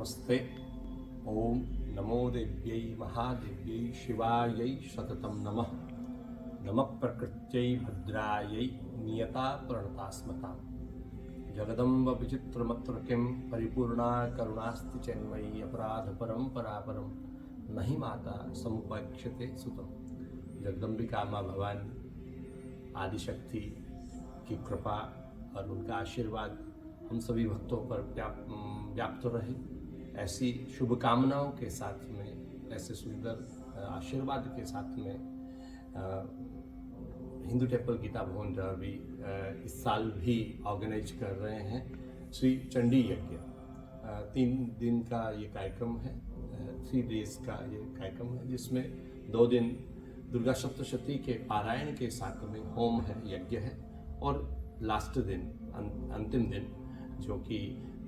नमस्ते। ओम नमो देव्यै महादेव्यै शिवायै सततं नमः। नमः प्रकृत्यै भद्रायै नियता प्रणतास्मताम्। जगदम्ब विचित्रमत्रकिं परिपूर्णा करुणास्ति चन्मयी अपराधपरं परापरं नहि माता समुपैक्षते सुतम्। जगदम्बिका माँ भवानी आदिशक्ति की कृपा और उनका आशीर्वाद हम सभी भक्तों पर व्याप्त रहे। ऐसी शुभकामनाओं के साथ में, ऐसे सुंदर आशीर्वाद के साथ में हिंदू टेम्पल गीता भवन भी इस साल भी ऑर्गेनाइज कर रहे हैं श्री चंडी यज्ञ। 3 दिन का ये कार्यक्रम है, 3 डेज का ये कार्यक्रम है, जिसमें 2 दिन दुर्गा सप्तशती के पारायण के साथ में होम है, यज्ञ है, और लास्ट दिन अंतिम दिन जो कि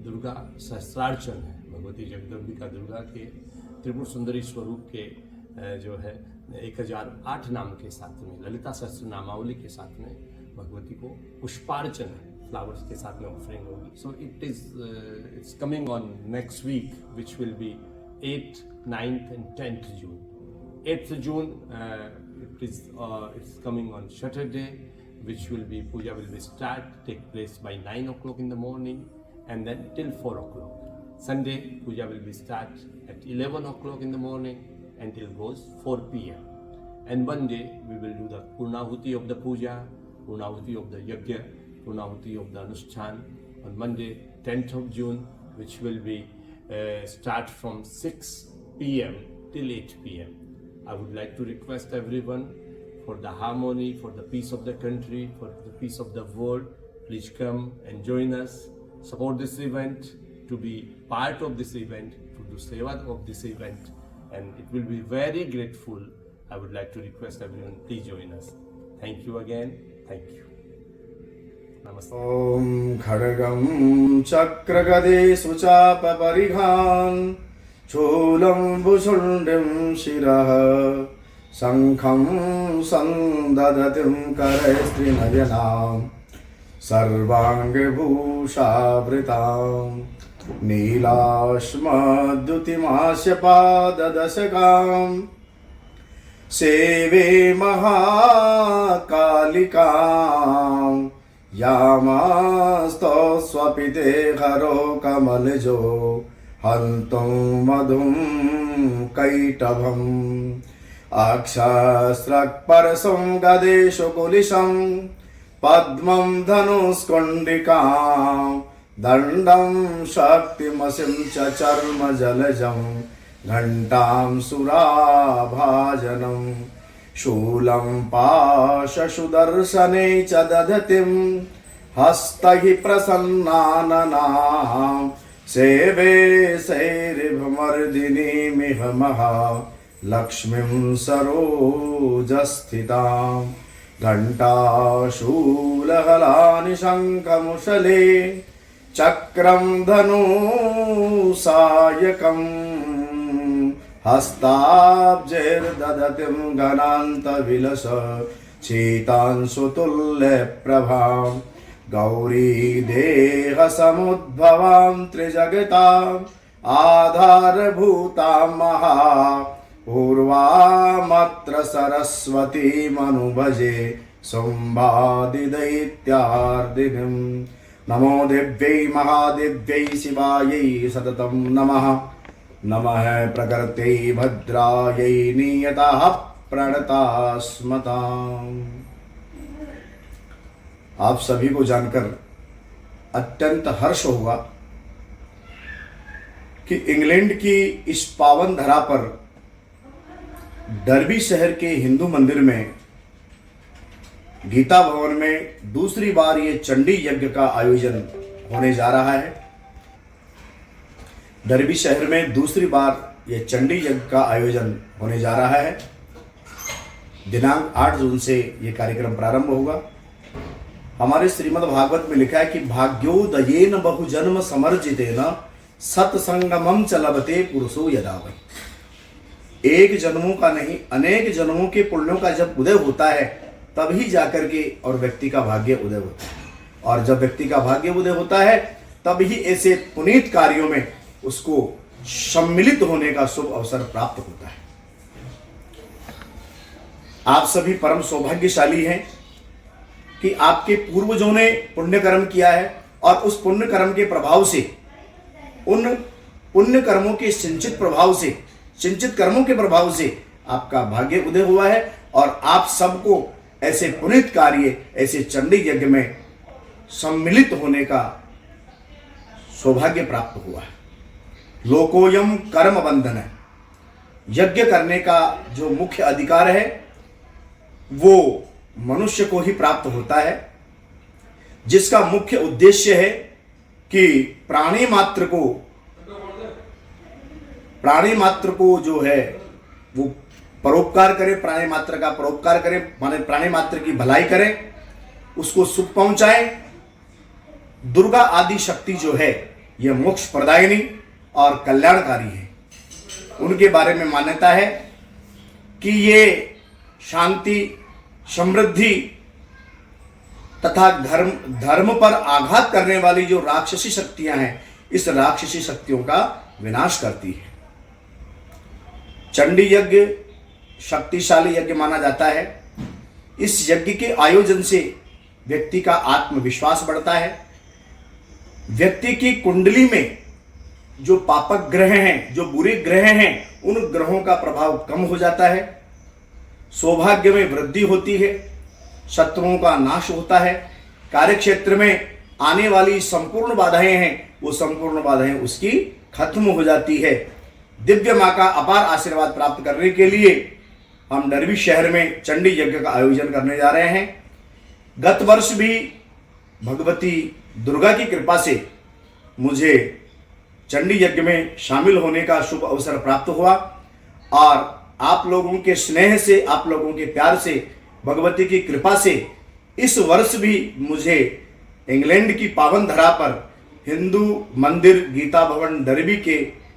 दुर्गा सहस्त्रार्चन है, भगवती जगदम्बिका दुर्गा के त्रिपुर सुंदरी स्वरूप के जो है 1008 नाम के साथ में, ललिता सहस्त्र नामावली के साथ में भगवती को पुष्पार्चन है, फ्लावर्स के साथ में ऑफरिंग होगी। So it's coming on next week which will be 8th, 9th and 10th June. 8th June it's coming on Saturday, which will be puja will be take place by 9 o'clock in the morning and then till 4 o'clock. Sunday puja will be start at 11 o'clock in the morning until goes 4 p.m. And one day we will do the Purnahuti of the puja, Purnahuti of the yajna, Purnahuti of the Anushtan on Monday 10th of June, which will be start from 6 p.m. till 8 p.m. I would like to request everyone, for the harmony, for the peace of the country, for the peace of the world, please come and join us, support this event, to be part of this event, to do seva of this event, and it will be very grateful. I would like to request everyone, please join us. Thank you again. Thank you. Namaste. Om Khadagam Chakragade Suchapa Parighan Chulam Bushundim Shiraha Sankham Sandadatim Karaistriнаянам Sarvang Bhushavritam Nilashmadutimasyapadadasakam Seve Mahakalikam Yamasto Swapite Haro Kamaljo Hantum Madhum Kaitabham Akshastrak Parasam Gadesho Kulisham Padmam Dhanuskondikam Dandam Shaktimasim Chacharma Jalajam Ghantam Surabhajanam Shulam Pasha Sudarsane Chadadatim Hastahi Prasannananam Seve Sairibhamardini Mihamaha Lakshmim Sarojasthitam Ghanta Shulahalani Shankamushale Chakram Dhanu Sayakam Hastabjir Dadatim Gananta Vilasa Chetan Sutulle Prabham Gauri Deha Samudbhavam Trijagatam Adhar Bhutam Maha Urva Matra Saraswati Manubhaje Sambhadi Daityardinim Namo Devyai Mahadevyai Shivayai Satatam Namaha Namaha Prakartei Bhadrayai Niyataha Pranatasmatam। आप सभी को जानकर अत्यंत हर्ष होगा कि England की इस पावन धरा पर डर्बी शहर के हिंदू मंदिर में गीता भवन में दूसरी बार ये चंडी यज्ञ का आयोजन होने जा रहा है। डर्बी शहर में दूसरी बार ये चंडी यज्ञ का आयोजन होने जा रहा है। दिनांक 8 जून से ये कार्यक्रम प्रारंभ होगा। हमारे श्रीमद् भागवत में लिखा है कि भाग्योदयेन बहुजन्म समर्जितेन सत्संगमम च लभते पुरुषो यदा वै। एक जन्मों का नहीं, अनेक जन्मों के पुण्यों का जब उदय होता है तभी जाकर के और व्यक्ति का भाग्य उदय होता है, और जब व्यक्ति का भाग्य उदय होता है तभी ऐसे पुनीत कार्यों में उसको सम्मिलित होने का शुभ अवसर प्राप्त होता है। आप सभी परम सौभाग्यशाली हैं कि आपके पूर्वजों ने पुण्य कर्म किया है और उस पुण्य कर्म के प्रभाव से, उन पुण्य कर्मों के सिंचित कर्मों के प्रभाव से आपका भाग्य उदय हुआ है और आप सबको ऐसे पुनीत कार्य, ऐसे चंडी यज्ञ में सम्मिलित होने का सौभाग्य प्राप्त हुआ है। लोकोयम कर्म बंधन है। यज्ञ करने का जो मुख्य अधिकार है वो मनुष्य को ही प्राप्त होता है, जिसका मुख्य उद्देश्य है कि प्राणी मात्र को जो है वो परोपकार करे, प्राणी मात्र का परोपकार करे, माने प्राणी मात्र की भलाई करे, उसको सुख पहुंचाए। दुर्गा आदि शक्ति जो है यह मोक्ष प्रदायिनी और कल्याणकारी है। उनके बारे में मान्यता है कि ये शांति, समृद्धि तथा धर्म पर आघात करने वाली जो राक्षसी शक्तियां हैं, इस राक्षसी शक्तियों का विनाश करती है। चंडी यज्ञ शक्तिशाली यज्ञ माना जाता है। इस यज्ञ के आयोजन से व्यक्ति का आत्मविश्वास बढ़ता है। व्यक्ति की कुंडली में जो पापक ग्रह हैं, जो बुरे ग्रह हैं, उन ग्रहों का प्रभाव कम हो जाता है। सौभाग्य में वृद्धि होती है, शत्रुओं का नाश होता है। कार्यक्षेत्र में आने वाली संपूर्ण बाधाएं हैं, वो संपूर्ण बाधाएं उसकी खत्म हो जाती है। दिव्य मां का अपार आशीर्वाद प्राप्त करने के लिए हम डरवी शहर में चंडी यज्ञ का आयोजन करने जा रहे हैं। गत वर्ष भी भगवती दुर्गा की कृपा से मुझे चंडी यज्ञ में शामिल होने का शुभ अवसर प्राप्त हुआ और आप लोगों के स्नेह से, आप लोगों के प्यार से, भगवती की कृपा से इस वर्ष भी मुझे इंग्लैंड की पावन धरा पर हिंदू मंदिर गीता भवन डरवी के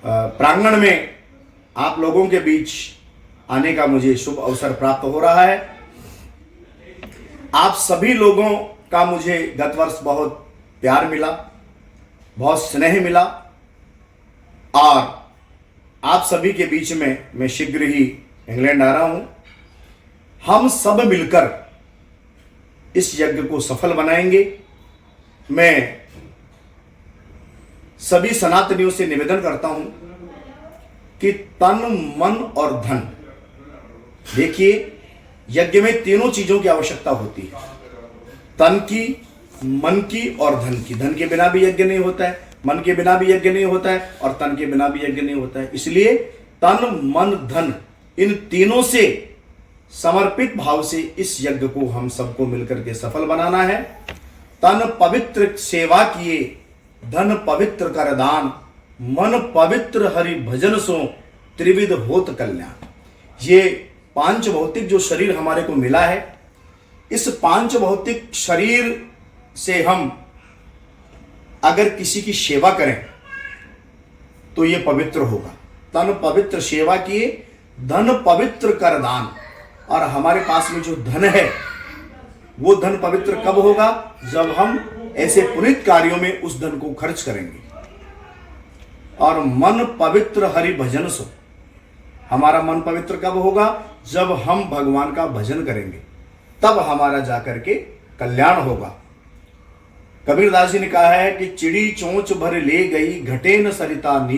प्रांगण में आप लोगों के बीच आने का मुझे शुभ अवसर प्राप्त हो रहा है। आप सभी लोगों का मुझे गत वर्ष बहुत प्यार मिला, बहुत स्नेह मिला और आप सभी के बीच में मैं शीघ्र ही इंग्लैंड आ रहा हूं। हम सब मिलकर इस यज्ञ को सफल बनाएंगे। मैं सभी सनातनियों से निवेदन करता हूं कि तन, मन और धन, देखिए यज्ञ में तीनों चीजों की आवश्यकता होती है, तन की, मन की और धन की। धन के बिना भी यज्ञ नहीं होता है, मन के बिना भी यज्ञ नहीं होता है और तन के बिना भी यज्ञ नहीं होता है। इसलिए तन, मन, धन, इन तीनों से समर्पित भाव से इस यज्ञ को हम सबको मिलकर के सफल बनाना है। तन पवित्र सेवा किए, धन पवित्र कर दान, मन पवित्र हरि भजन सो त्रिविध होत कल्याण। ये पांच भौतिक जो शरीर हमारे को मिला है, इस पांच भौतिक शरीर से हम अगर किसी की सेवा करें तो ये पवित्र होगा। तन पवित्र सेवा किए, धन पवित्र कर दान, और हमारे पास में जो धन है वो धन पवित्र कब होगा? जब हम ऐसे पुनीत कार्यों में उस धन को खर्च करेंगे। और मन पवित्र हरि भजन सो, हमारा मन पवित्र कब होगा? जब हम भगवान का भजन करेंगे, तब हमारा जाकर के कल्याण होगा। कबीरदास जी ने कहा है कि चिड़ी चोंच भर ले गई, घटे न सरिता नी।